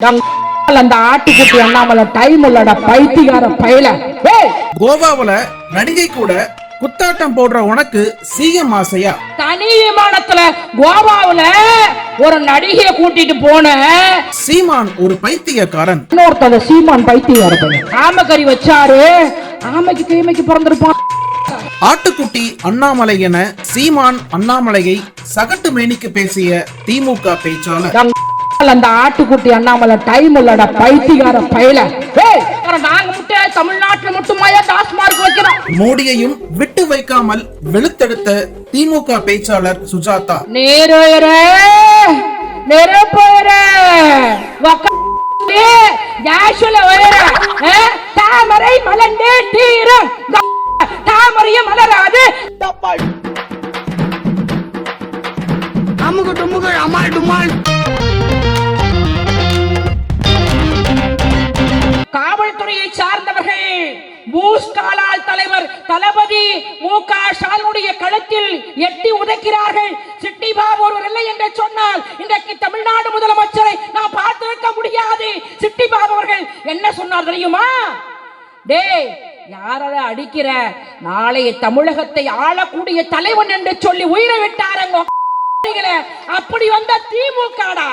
அந்த ஆட்டுக்குட்டி அண்ணாமலை டைம் உள்ளடா பைத்தியக்கார பயல. கோவாவுல நடிகை கூட குத்தாட்டம் போடுற உனக்கு சிஎம் ஆசையா? தனி விமானத்துல கோவாவுல ஒரு நடிகையை கூட்டிட்டு போன சீமான் ஒரு பைத்தியக்காரன். இன்னொருத்தத சீமான் பைத்தியக்காரன். ஆமக்கறி வச்சாரு, ஆமைக்கு கீமைக்கு பிறந்திருப்பான். ஆட்டுக்குட்டி அண்ணாமலை என சீமான் அண்ணாமலையை சகட்டு மேனிக்கு பேசிய திமுக பேச்சாளர். அந்த ஆட்டுக்குட்டி அண்ணாமலை டைம் உள்ளடா பைத்தியக்கார பயல. நாங்க முட்டை தமிழ்நாட்டுல மட்டுமாயா டாஸ்மார்க் வைக்கிறோம். மோடியையும் விட்டு வைக்காமல் வெளுத்தெடுத்த திமுக பேச்சாளர் சுஜாதா. தாமரை மலர்ந்தே தீரும், தாமரையும் மலராது. அமுகு டுமுகு அமால் டுமால். காவல்துறையை சார்ந்தவர்கள் பூஸ்டாலால் தலைவர் தளபதி மு.க. ஸ்டாலினுடைய கழுத்தில் எட்டி உதைக்கிறார்கள். சிட்டி பாபு ஒருவர் இல்லை என்று சொன்னால் இன்றைக்கு தமிழ்நாடு முதலமைச்சரை நான் பார்த்திருக்க முடியாது. சிட்டி பாபு அவர்கள் என்ன சொன்னார் தெரியுமா? டேய், யாரத அடிக்கிற? நாளைய தமிழகத்தை ஆளக்கூடிய தலைவன் என்று சொல்லி உயிரை விட்டாரங்க. அப்படி வந்த திமுகடா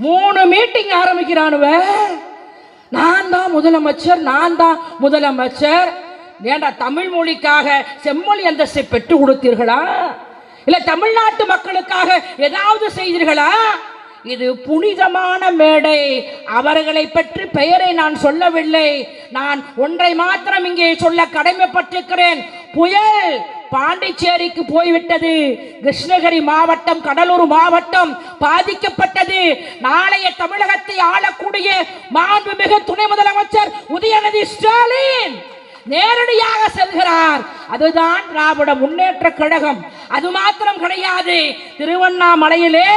3 மீட்டிங் ஆரம்பிக்கிறானுவ. நான் தான் முதலமைச்சர், நான் தான் முதலமைச்சர். ஏண்டா தமிழ் மொழிக்காக செம்மொழி அந்தஸ்தை பெற்று கொடுத்தீர்களா? இல்ல தமிழ்நாட்டு மக்களுக்காக ஏதாவது செய்தீர்களா? இது புனிதமான மேடை. அவர்களை பற்றி பெயரை நான் சொல்லவில்லை. நான் ஒன்றை மாத்திரம் இங்கே சொல்ல கடமைப்பட்டிருக்கிறேன். புயல் பாண்டிச்சேரிக்கு போய்விட்டது. கிருஷ்ணகிரி மாவட்டம், கடலூர் மாவட்டம் பாதிக்கப்பட்டது. நாளைய தமிழகத்தை ஆளக்கூடிய மாண்புமிகு துணை முதலமைச்சர் உதயநிதி ஸ்டாலின் நேரடியாக செல்கிறார். அதுதான் திராவிட முன்னேற்ற கழகம். அது மாத்திரம் கிடையாது. திருவண்ணாமலையிலே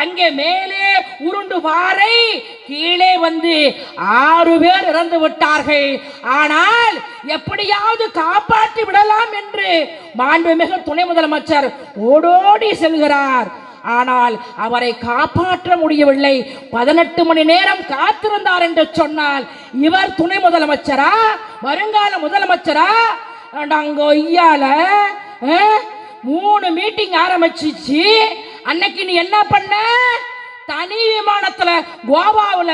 அங்கே மேலே உருண்டு பாறை, கீழே வந்து 6 பேர் இறந்து விட்டார்கள். ஆனால் எப்படியாவது காப்பாற்றி விடலாம் என்று மாண்புமிகு துணை முதலமைச்சர் ஓடோடி செல்கிறார். ஆனால் அவரை காப்பாற்ற முடியவில்லை. 18 மணி நேரம் காத்திருந்தார் என்று சொன்னால் இவர் துணை முதலமைச்சரா, வருங்கால முதலமைச்சரா? அங்க ஐயால 3 மீட்டிங் ஆரம்பிச்சிச்சு. அன்னைக்கு நீ என்ன பண்ண? தனி விமானத்துல கோவாவுல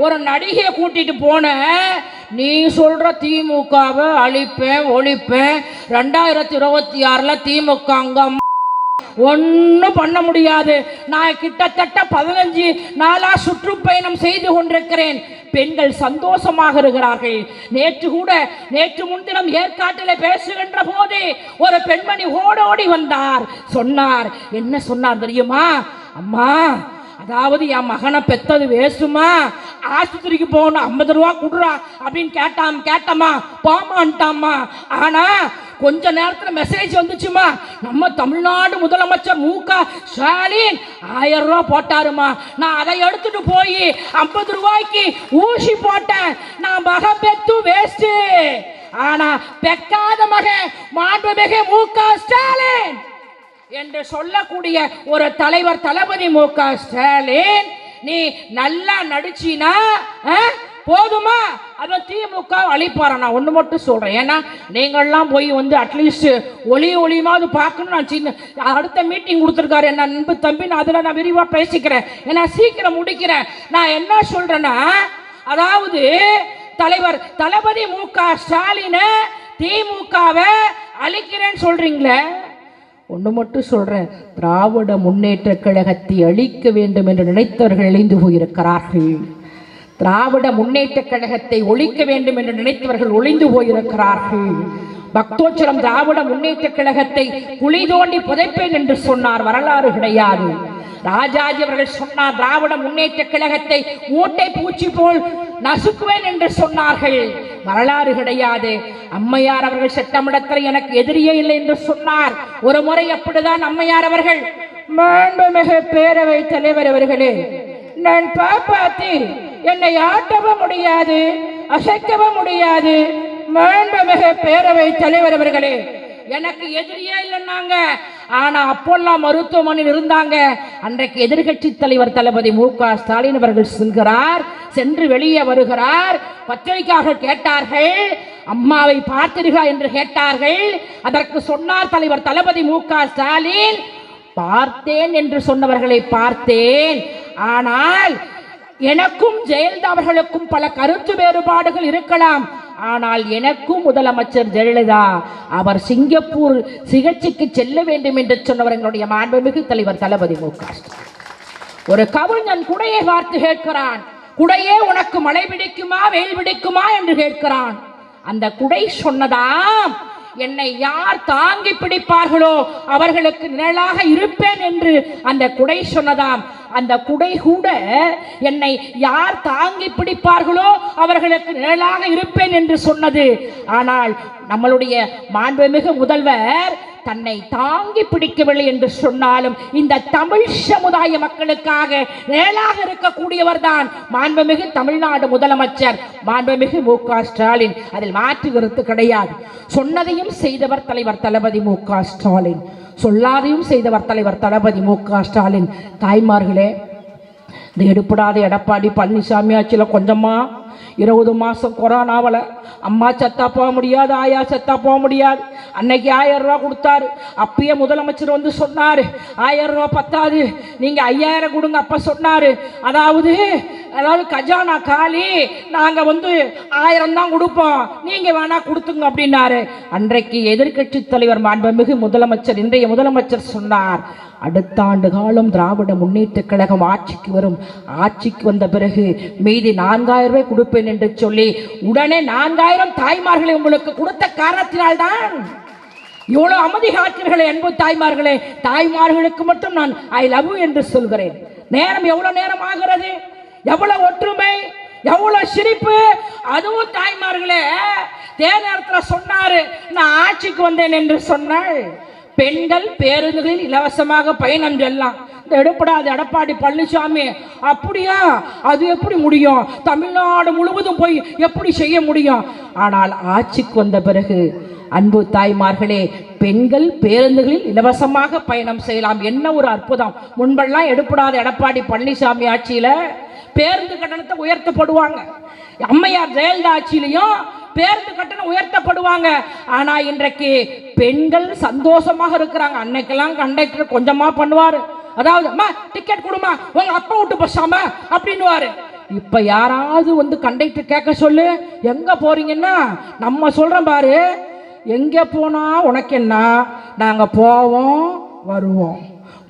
ஒரு நடிகையை கூட்டிட்டு போன. நீ சொல்ற திமுகவை அழிப்பேன் ஒழிப்பேன், 2026 திமுக அங்க ஒன்னும் பண்ண முடியாது. நான் கிட்டத்தட்ட 15 நாளா சுற்றுப்பயணம் செய்து கொண்டிருக்கிறேன். பெண்கள் சந்தோஷமாக இருக்கிறார்கள். நேற்று முன்தினம் ஏற்காட்டில் பேசுகின்ற போது ஒரு பெண்மணி ஓடோடி வந்தார். சொன்னார், என்ன சொன்னார் தெரியுமா? அம்மா, அதாவது என் மகனை பெத்தது வேசுமா, ஆஸ்பத்திரிக்கு போகணும், 50 ரூபா குடுறா அப்படின்னு கேட்டம்மா, போமான்ட்டாம்மா. ஆனா கொஞ்ச நேரத்தில் மெசேஜ் வந்துச்சுமா, நம்ம தமிழ்நாடு முதலமைச்சர் மு.க. ஸ்டாலின் 1000 ரூபா போட்டாருமா. நான் அதை எடுத்துட்டு போய் 50 ரூபாய்க்கு ஊசி போட்டேன். நான் மகன் பெத்து வேஸ்ட். ஆனா பெக்காத மகன் மாண்புமிகு மு.க. ஸ்டாலின் என்று சொல்லக்கூடிய ஒரு தலைவர் தளபதி மு.க. ஸ்டாலின், நீ நல்லா நடிச்சினா போதுமா? அதை திமுக அழிப்பார. நான் ஒன்று மட்டும் சொல்றேன். ஏன்னா நீங்கள்லாம் போய் வந்து அட்லீஸ்ட் ஒளியுமாவது பார்க்கணும். நான் சின்ன அடுத்த மீட்டிங் கொடுத்துருக்காரு என்ன அன்பு தம்பி. நான் அதில் நான் விரிவாக பேசிக்கிறேன். ஏன்னா சீக்கிரம் முடிக்கிறேன். நான் என்ன சொல்றேன்னா, அதாவது தலைவர் தளபதி மு.க. ஸ்டாலினை திமுகவை அழிக்கிறேன்னு சொல்றீங்களே. ஒன்று மட்டும் சொல்றேன், திராவிட முன்னேற்ற கழகத்தை அழிக்க வேண்டும் என்று நினைத்தவர்கள் அழிந்து போயிருக்கிறார்கள். திராவிட முன்னேற்ற கழகத்தை ஒழிக்க வேண்டும் என்று நினைத்தவர்கள் ஒளிந்து போயிருக்கிறார்கள். பக்தோச்சரம் திராவிட முன்னேற்ற கழகத்தை குழி தோண்டி புதைப்பேன் என்று சொன்னார். வரலாறு கிடையாது. ராஜாஜி அவர்கள் சொன்னார், திராவிட முன்னேற்ற கழகத்தை மூட்டை பூச்சி போல் நசுக்குவேன் என்று சொன்னார்கள். வரலாறு கிடையாது. அம்மையார் அவர்கள் சட்டமன்றத்தில் எனக்கு எதிரியே இல்லை என்று சொன்னார். ஒரு முறை அப்படிதான் அம்மையார் அவர்கள், மாண்புமிகு பேரவை தலைவர் அவர்களே, நான் பாப்பாத்தி என்னை ஆட்டவும் முடியாது, அசைக்கவும் முடியாது. மாண்புமிகு பேரவை தலைவர் அவர்களே, எனக்கு எதிரியே இல்லைன்னாங்க. ஆனா அப்போல்லாம் மருத்துவமனையில் இருந்தாங்க. அன்றைக்கு எதிர்கட்சி தலைவர் தளபதி மு.க. ஸ்டாலின் அவர்கள் சென்று வெளியே வருகிறார். பத்திரிகையாளர்கள் கேட்டார்கள், அம்மாவை பார்த்தீர்களா என்று கேட்டார்கள். அதற்கு சொன்னார் தலைவர் தளபதி மு.க. ஸ்டாலின், பார்த்தேன் என்று சொன்னவர்களை பார்த்தேன், ஆனால் எனக்கும் ஜெயலலிதா அவர்களுக்கும் பல கருத்து வேறுபாடுகள் இருக்கலாம், ஆனால் எனக்கும் முதலமைச்சர் ஜெயலலிதா அவர் சிங்கப்பூர் சிகிச்சைக்கு செல்ல வேண்டும் என்று சொன்னவர் எங்களுடைய மாண்புமிகு தலைவர் தளபதி மு.க. ஒரு கவிஞன் குடையை பார்த்து கேட்கிறான், குடையே உனக்கு மழை பிடிக்குமா வெயில் பிடிக்குமா என்று கேட்கிறான். அந்த குடை சொன்னதாம், என்னை யார் தாங்கி பிடிப்பார்களோ அவர்களுக்கு நிழலாக இருப்பேன் என்று அந்த குடை சொன்னதாம். அந்த குடை கூட என்னை யார் தாங்கி பிடிப்பார்களோ அவர்களுக்கு நிழலாக இருப்பேன் என்று சொன்னது. ஆனால் நம்மளுடைய மாண்புமிகு முதல்வர் தன்னை தாங்கி பிடிக்கவில்லை என்று சொன்னாலும் இந்த தமிழ் சமுதாய மக்களுக்காக நிழலாக இருக்கக்கூடியவர் தான் மாண்புமிகு தமிழ்நாடு முதலமைச்சர் மாண்புமிகு மு.க. ஸ்டாலின். அதில் மாற்று கருத்து கிடையாது. சொன்னதையும் செய்தவர் தலைவர் தளபதி மு.க. ஸ்டாலின், சொல்லாதையும் செய்தவர் தலைவர் தளபதி மு.க. ஸ்டாலின். தாய்மார்களே, இந்த எடுப்படாத எடப்பாடி பழனிசாமி ஆட்சியில் கொஞ்சமா 20 மாதம் கொரோனாவில் அம்மா செத்தா போக முடியாது, ஆயா செத்தா போக முடியாது. அன்னைக்கு 1000 ரூபா கொடுத்தாரு. அப்பயே முதலமைச்சர் வந்து சொன்னார், 1000 ரூபா பத்தாது, நீங்கள் 5000 கொடுங்க. அப்போ சொன்னார், அதாவது கஜானா காலி, நாங்கள் 1000 தான் கொடுப்போம், நீங்கள் வேணா கொடுத்துங்க அப்படின்னாரு. அன்றைக்கு எதிர்கட்சி தலைவர் மாண்புமிகு முதலமைச்சர் இன்றைய முதலமைச்சர் சொன்னார், அடுத்த ஆண்டு காலம் திராவிட முன்னேற்ற கழகம் ஆட்சிக்கு வரும், ஆட்சிக்கு வந்த பிறகு மீதி 4000 ரூபாய் கொடுப்பேன் என்று சொல்லி உடனே 4000 தாய்மார்களை உங்களுக்கு கொடுத்த காரணத்தினால்தான் இவ்வளவு அமைதி காக்கிறீர்களே அன்பு தாய்மார்களே. தாய்மார்களுக்கு மட்டும் நான் ஐ லவ் யூ என்று சொல்கிறேன். நேரம் எவ்வளவு நேரம் ஆகிறது, எவ்வளவு ஒற்றுமை, எவ்வளவு சிரிப்பு. அதுவும் தாய்மார்களே தேர்தல் சொன்னாரு, நான் ஆட்சிக்கு வந்தேன் என்று சொன்னாள். பெண்கள் பேருந்துகளில் இலவசமாக பயணம் செல்லலாம். இந்த எடுப்படாத எடப்பாடி பழனிசாமி, அப்படியா, அது எப்படி முடியும், தமிழ்நாடு முழுவதும் போய் எப்படி செய்ய முடியும்? ஆனால் ஆட்சிக்கு வந்த பிறகு அன்பு தாய்மார்களே, பெண்கள் பேருந்துகளில் இலவசமாக பயணம் செய்யலாம். என்ன ஒரு அற்புதம். முன்பெல்லாம் எடுப்படாத எடப்பாடி பழனிசாமி ஆட்சியில பேருந்து கட்டணத்தை உயர்த்தப்படுவாங்க. அம்மையார் ஜெயலலிதா ஆட்சியிலையும் பேருந்து கட்டணம் உயர்த்தப்படுவாங்க. ஆனா இன்றைக்கு பெண்கள் சந்தோஷமாக இருக்கிறாங்க. அன்னைக்கெல்லாம் கண்டக்டர் கொஞ்சமா பண்ணுவாரு, அதாவது அம்மா டிக்கெட் கொடுமா, உங்க அப்பா விட்டு பசாம அப்படின்னுவாரு. இப்ப யாராவது கண்டக்டர் கேட்க சொல்லு, எங்க போறீங்கன்னா நம்ம சொல்றோம் பாரு, எங்க போனா உனக்கு என்ன, நாங்க போவோம் வருவோம்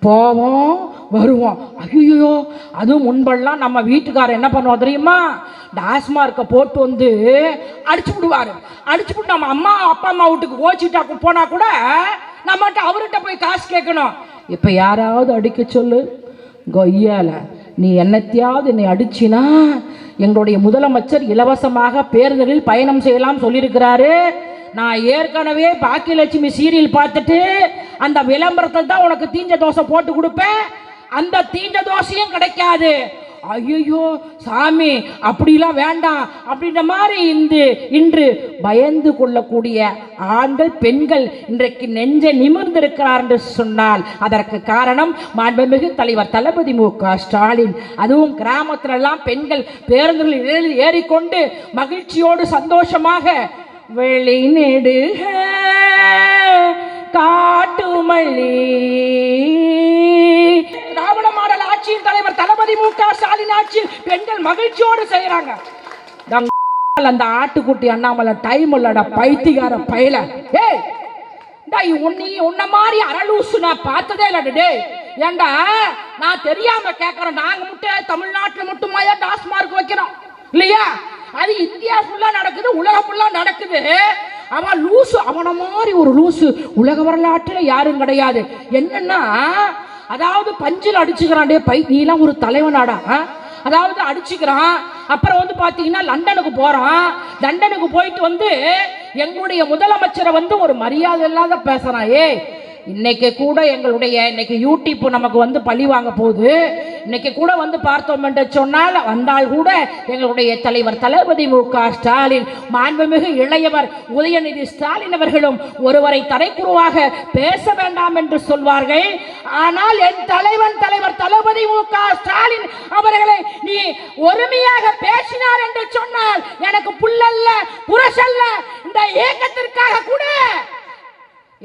போவோம் வருவோம். ஐயோ, அதுவும் முன்பெல்லாம் நம்ம வீட்டுக்காரர் என்ன பண்ணுவோம் தெரியுமா, டாஸ்மார்க்கை போட்டு அடிச்சு விடுவாரு. அடிச்சு விட்டு நம்ம அம்மா அப்பா அம்மா வீட்டுக்கு கோச்சிட்டா போனா கூட நம்மகிட்ட அவர்கிட்ட போய் காசு கேட்கணும். இப்ப யாராவது அடிக்க சொல்லு, கொய்யால நீ என்னத்தையாவது என்னை அடிச்சினா, எங்களுடைய முதலமைச்சர் இலவசமாக பேருந்துகளில் பயணம் செய்யலாம் சொல்லியிருக்கிறாரு. நான் ஏற்கனவே பாக்கியலட்சுமி சீரியல் பார்த்துட்டு அந்த விளம்பரத்தில் தான் உனக்கு தீஞ்ச தோசை போட்டு கொடுப்பேன், அந்த தீஞ்ச தோசையும் கிடைக்காது. ஐயோ சாமி, அப்படிலாம் வேண்டாம் அப்படின்ற மாதிரி இன்று பயந்து கொள்ளக்கூடிய ஆண்கள் பெண்கள் இன்றைக்கு நெஞ்ச நிமிர்ந்திருக்கிறார் என்று சொன்னால் அதற்கு காரணம் மாண்புமிகு தலைவர் தளபதி மு.க. ஸ்டாலின். அதுவும் கிராமத்திலெல்லாம் பெண்கள் பேருந்துகளில் ஏறிக்கொண்டு மகிழ்ச்சியோடு சந்தோஷமாக வெளிநெடுக காட்டுமல்லி, திராவிட மாடல் ஆட்சியின் தலைவர் தளபதி மு.க. ஸ்டாலின் ஆட்சியில் பெண்கள் மகிழ்ச்சியோடு செய்யறாங்க. அந்த ஆட்டுக்குட்டி அண்ணாமலை டைம் இல்லடா பைத்திகார பயல. ஏய், உன்ன மாதிரி அரலூசு நான் பார்த்ததே இல்ல. ஏண்டா நான் தெரியாம கேட்கறேன், நாங்க மட்டும் தமிழ்நாட்டில் மட்டுமாயா டாஸ்மார்க் வைக்கிறோம் இல்லையா? அது இந்தியா ஃபுல்லா நடக்குது, உலகம் ஃபுல்லா நடக்குது. அவன் லூசு, அவன மாதிரி ஒரு லூசு உலக வரலாற்றில் யாரும் கிடையாது. என்னன்னா, அதாவது பஞ்சில் அடிச்சுக்கிறான், பை நீலாம் ஒரு தலைவனாடா, அதாவது அடிச்சுக்கிறான். அப்புறம் பாத்தீங்கன்னா லண்டனுக்கு போறான். லண்டனுக்கு போயிட்டு எங்களுடைய முதலமைச்சரை ஒரு மரியாதை இல்லாத பேசுறான். இன்னைக்கு கூட இன்னைக்கு யூடியூப் நமக்கு வந்து பழி வாங்க போகுது. இன்னைக்கு கூட வந்து பார்த்தோம் என்று சொன்னால் வந்தால் கூட எங்களுடைய தலைவர் தளபதி மு.க. ஸ்டாலின், மாண்புமிகு இளையவர் உதயநிதி ஸ்டாலின் அவர்களும் ஒருவரை தரைக்குருவாக பேச வேண்டாம் என்று சொல்வார்கள். ஆனால் என் தலைவர் தளபதி மு.க. ஸ்டாலின் அவர்களை நீ ஒருமையாக பேசினார் என்று சொன்னால் எனக்கு புல்லல்ல புரசல்ல, இந்த இயக்கத்திற்காக கூட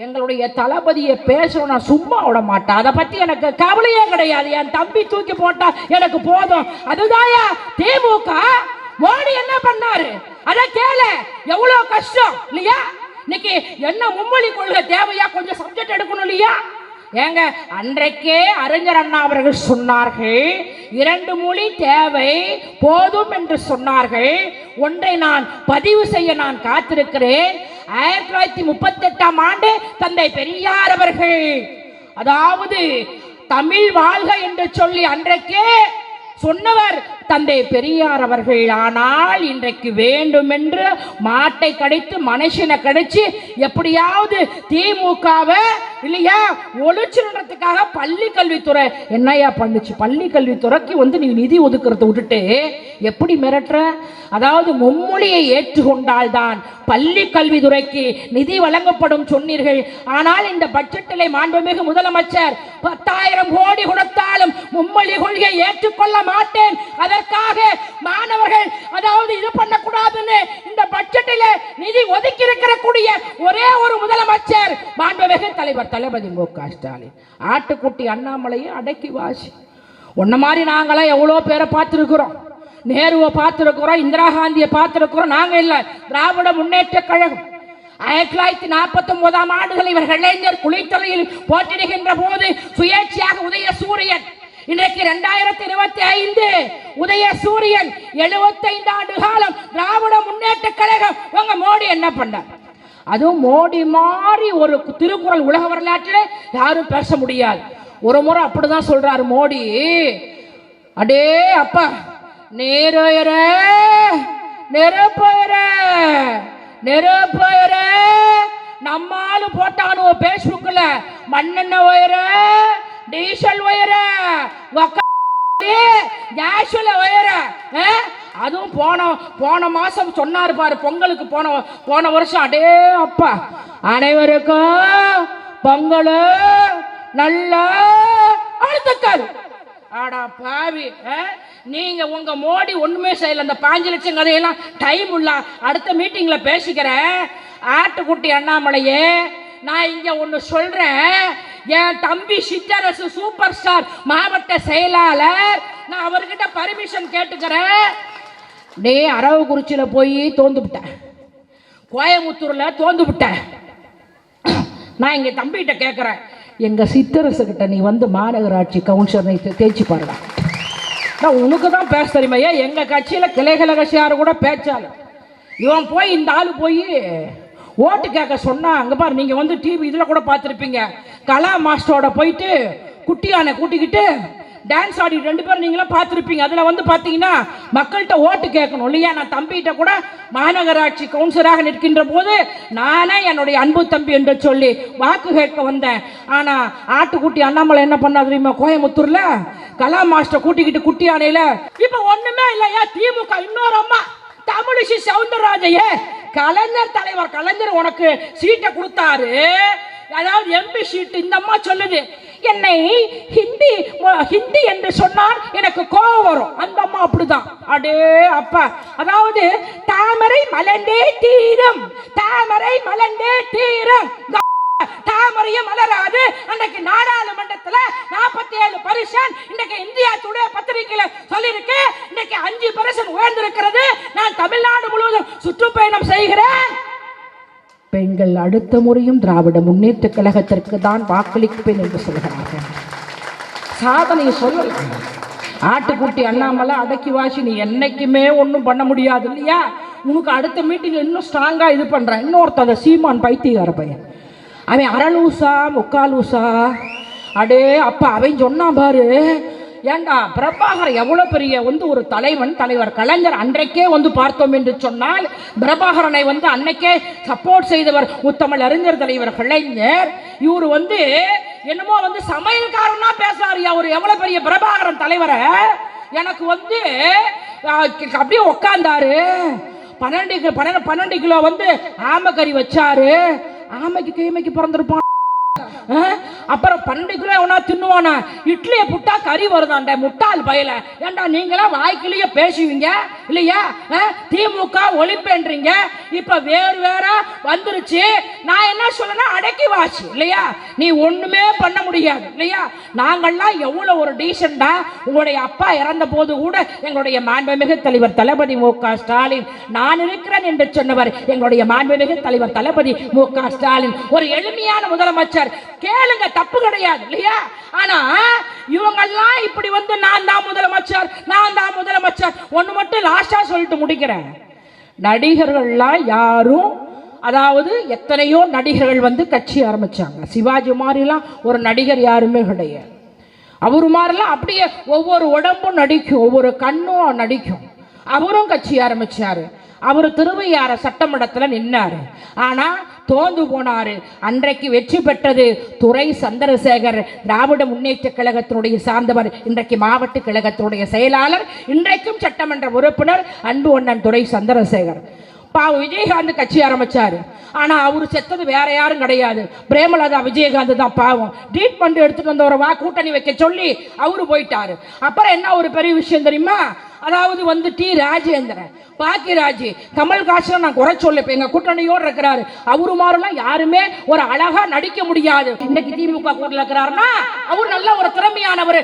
எங்களுடைய தளபதியை பேசணும், நான் சும்மா விட மாட்டேன். அதை பத்தி எனக்கு கவலையே கிடையாது. என் தம்பி தூக்கி போட்டா எனக்கு போதும். அதுதாயா திமுக. மோடி என்ன பண்ணாரு அத கேளு. எவ்வளவு கஷ்டம் இல்லையா? இன்னைக்கு என்ன மும்மொழி கொள்கை தேவையா? கொஞ்சம் சப்ஜெக்ட் எடுக்கணும் இல்லையா? ஏங்க, அன்றைக்கே அறிஞர் அண்ணா அவர்கள் சொன்னார்கள், 2 மொழி தேவை போதும் என்று சொன்னார்கள். ஒன்றை நான் பதிவு செய்ய நான் காத்திருக்கிறேன். 1938ஆம் ஆண்டு தந்தை பெரியார் அவர்கள், அதாவது தமிழ் வாழ்க என்று சொல்லி அன்றைக்கே சொன்னவர் தந்தை பெரியார் அவர்கள். ஆனால் இன்றைக்கு வேண்டுமென்று மாட்டை கடித்து மனுஷனை கடிச்சு எப்படியாவது திமுகவை இல்லையா ஒழிச்சுன்றதுக்காக பள்ளி கல்வித்துறை என்னையா பண்ணுச்சு? பள்ளி கல்வித்துறைக்கு வந்து நீ நிதி ஒதுக்குறத விட்டுட்டு எப்படி மிரட்டுற? அதாவது மும்மொழியை ஏற்றுக்கொண்டால்தான் பள்ளி கல்வித்துறைக்கு நிதி வழங்கப்படும் சொன்னீர்கள். ஆனால் இந்த பட்ஜெட்டிலே மாண்புமிகு முதலமைச்சர் 10,000 கோடி கொடுத்தாலும் மும்மொழி கொள்கையை ஏற்றுக்கொள்ள மாட்டேன், அதற்காக மாணவர்கள் அதாவது இது பண்ணக்கூடாதுன்னு இந்த பட்ஜெட்டில் நிதி ஒதுக்கி இருக்கக்கூடிய ஒரே ஒரு முதலமைச்சர் மாண்புமிகு தலைவர் தளபதி மு.க. ஸ்டாலின். ஆட்டுக்குட்டி அண்ணாமலையை அடக்கி வாசி. உன்ன மாதிரி நாங்களாம் எவ்வளோ பேரை பார்த்துருக்குறோம். நேருவை பார்த்துருக்குறோம், இந்திரா காந்தியை பார்த்துருக்குறோம். நாங்கள் இல்லை, திராவிட முன்னேற்ற கழகம். 1949ஆம் ஆண்டுகள் இவர்கள் இளைஞர் குளித்தலையில் போட்டியிடுகின்ற போது சுயேட்சையாக உதயசூரியன். இன்றைக்கு 2025 உதயசூரியன் 75 ஆண்டு காலம் திராவிட முன்னேற்ற கழகம். உங்க மோடி என்ன பண்ணார்? அதுவும் மோடி மாதிரி ஒரு திருக்குறள் உலக வரலாற்றில் யாரும் பேச முடியாது. ஒரு முறை அப்படிதான் சொல்றாரு மோடி, அடே அப்பா நேரோயர நெருப்போயர நெருப்போயர நம்மாலு போட்டானு பேஸ்புக்ல மண்ணெண்ண ஒயர டீசல் ஒயர கேஸ்ல ஒயர. அதுவும் போன மாசம் சொன்னாரு பாரு, பொங்கலுக்கு போன வருஷம். அடே அப்பா அனைவருக்கும் பொங்கல் நல்ல வாழ்த்துக்கள். ஆடா பாவி, நீங்க உங்க மோடி ஒண்ணுமே செய்யல. அந்த 5 லட்சம் கதையெல்லாம் டைம் இல்ல, அடுத்த மீட்டிங்ல பேசிக்கிறேன். ஆட்டுக்குட்டி அண்ணாமலையே, நான் இங்க ஒண்ணு சொல்றேன். என் தம்பி சிற்றரசு சூப்பர் ஸ்டார் மாவட்ட செயலாளர், நான் அவர்கிட்ட பர்மிஷன் கேட்டுக்கிறேன். டே அரவக்குறிச்சியில போய் தோந்து விட்டேன், கோயம்புத்தூர்ல தோந்து விட்டேன். நான் இங்க தம்பிகிட்ட கேட்கிறேன், எங்க சித்தரசு கிட்ட நீ வந்து மாநகராட்சி கவுன்சிலர் தேய்ச்சி பாருடா. நான் உனக்கு தான் பேச தெரியுமையா? எங்க கட்சியில கிளைகழக கட்சியாரு கூட பேச்சால இவன் போய் இந்த ஆளு போய் ஓட்டு கேட்க சொன்னா, அங்க பாரு நீங்க வந்து டிவி இதுல கூட பார்த்துருப்பீங்க, கலா மாஸ்டரோட போயிட்டு குட்டியானை கூட்டிக்கிட்டு டான்ஸ் ஆடி 2 பேரும் நீங்களும் பார்த்துருப்பீங்க. அதில் வந்து பார்த்தீங்கன்னா மக்கள்கிட்ட ஓட்டு கேட்கணும் இல்லையா? நான் தம்பிகிட்ட கூட மாநகராட்சி கவுன்சிலராக நிற்கின்ற போது நானே என்னுடைய அன்பு தம்பி என்று சொல்லி வாக்கு கேட்க வந்தேன். ஆனால் ஆட்டுக்குட்டி அண்ணாமலை என்ன பண்ணா தெரியுமா? கோயம்புத்தூர்ல கலா மாஸ்டர் கூட்டிக்கிட்டு குட்டி யானையில இப்போ ஒண்ணுமே இல்லையா? திமுக இன்னொரு அம்மா தமிழிசை சவுந்தரராஜையே, கலைஞர் தலைவர் கலைஞர் உனக்கு சீட்டை கொடுத்தாரு, அதாவது எம்பி சீட்டு. இந்த அம்மா சொல்லுது, என்னை ஹிந்தி என்று சொன்னால் எனக்கு கோபம் வரும். அந்த அம்மா அப்படிதான். அடே அப்பா, அதாவது தாமரை மலர்ந்தே தீரும், தாமரை மலர்ந்தே தீரும், தாமரையும் மலராது. அன்றைக்கு நாடாளுமன்றத்தில் 47% இன்றைக்கு இந்தியா டுடே பத்திரிகையில சொல்லியிருக்கு. இன்னைக்கு 5% உயர்ந்திருக்கிறது. நான் தமிழ்நாடு முழுவதும் சுற்றுப்பயணம் செய்கிறேன். பெண்கள் அடுத்த முறையும் திராவிட முன்னேற்ற கழகத்திற்கு தான் வாக்களிப்பேன் என்று சொல்கிறார்கள். சாதனை சொல்லலாம். ஆட்டுக்குட்டி அண்ணாமலை அடக்கி வாசி, நீ என்னைக்குமே ஒன்றும் பண்ண முடியாது இல்லையா? உனக்கு அடுத்த மீட்டிங் இன்னும் ஸ்ட்ராங்கா இது பண்றேன். இன்னொருத்த சீமான் பைத்தியக்கார பையன், அவன் அரலூசா முக்காலூசா. அடே அப்பா, அவன் சொன்னான் பாரு, ஏண்டா பிரபாகர் எவ்வளவு பெரிய ஒரு தலைவர் கலைஞர் அன்றைக்கே பார்த்தோம் என்று சொன்னால் பிரபாகரனை அன்னைக்கே சப்போர்ட் செய்தவர் முத்தமிழ் அறிஞர் தலைவர் கலைஞர். இவரு என்னமோ சமையல்காரனா பேசுறாரு. அவர் எவ்வளவு பெரிய பிரபாகரன் தலைவரை எனக்கு அப்படியே உக்காந்தாரு. 12 கிலோ ஆமைக்கறி வச்சாரு. ஆமைக்கு கைமைக்கு பிறந்திருப்பான். அப்புறம் 12 கிலோ எவனா தின்னுவானா? இட்லியை புட்டா கறி வருதாண்ட முட்டாள் பயல. ஏண்டா நீங்களா வாய்க்கிலேயே பேசுவீங்க இல்லையா? திமுக ஒழிப்பேன்றீங்க. இப்ப வேற வந்துருச்சு. நான் என்ன சொல்றேன்னா அடக்கி வாசி இல்லையா? நீ ஒண்ணுமே பண்ண முடியாது இல்லையா? நாங்கள்லாம் எவ்வளவு ஒரு டீசெண்டா உங்களுடைய அப்பா இறந்த போது கூட எங்களுடைய மாண்புமிகு தலைவர் தளபதி மு.க. ஸ்டாலின் நான் இருக்கிறேன் என்று சொன்னவர் எங்களுடைய மாண்புமிகு தலைவர் தளபதி மு.க. ஸ்டாலின் ஒரு எளிமையான முதலமைச்சர். கேளுங்க, தப்பு கிடையாது இல்லையா? ஆனா இவங்கெல்லாம் இப்படி நான் தான் முதலமைச்சர் ஒண்ணு மட்டும் லாஸ்டா சொல்லிட்டு முடிக்கிறேன். நடிகர்கள்லாம் யாரும், அதாவது எத்தனையோ நடிகர்கள் கட்சி ஆரம்பிச்சாங்க. சிவாஜி மாதிரிலாம் ஒரு நடிகர் யாருமே கிடையாது. அவரு மாதிரிலாம் அப்படியே ஒவ்வொரு உடம்பும் நடிக்கும், ஒவ்வொரு கண்ணும் நடிக்கும். அவரும் கட்சி ஆரம்பிச்சாரு. அவர் திருவையாற சட்டமன்றத்தில் நின்னாரு. ஆனா தோந்து போனாரு. அன்றைக்கு வெற்றி பெற்றது துரை சந்திரசேகர், திராவிட முன்னேற்ற கழகத்தினுடைய சார்ந்தவர், இன்றைக்கு மாவட்ட கழகத்தினுடைய செயலாளர், இன்றைக்கும் சட்டமன்ற உறுப்பினர் அன்பு அண்ணன் துரை சந்திரசேகர். பாவம் விஜயகாந்த் கட்சி ஆரம்பிச்சாரு. ஆனா அவரு செத்தது வேற யாரும் கிடையாது, பிரேமலதா விஜயகாந்த் தான். பாவம் ட்ரீட்மெண்ட் எடுத்துட்டு வந்தவரை கூட்டணி வைக்க சொல்லி அவரு போயிட்டாரு. அப்புறம் என்ன ஒரு பெரிய விஷயம் தெரியுமா? அதாவது டி ராஜேந்திரன், பாக்கியராஜ், கமல்ஹாசன் நான் குறை சொல்ல, இப்ப எங்க கூட்டணியோடு இருக்கிறாரு. அவரு மாதிரிலாம் யாருமே ஒரு அழகா நடிக்க முடியாது. இன்னைக்கு திமுக கூட்டணியில் இருக்கிறாருன்னா அவர் நல்ல ஒரு திறமையானவர்.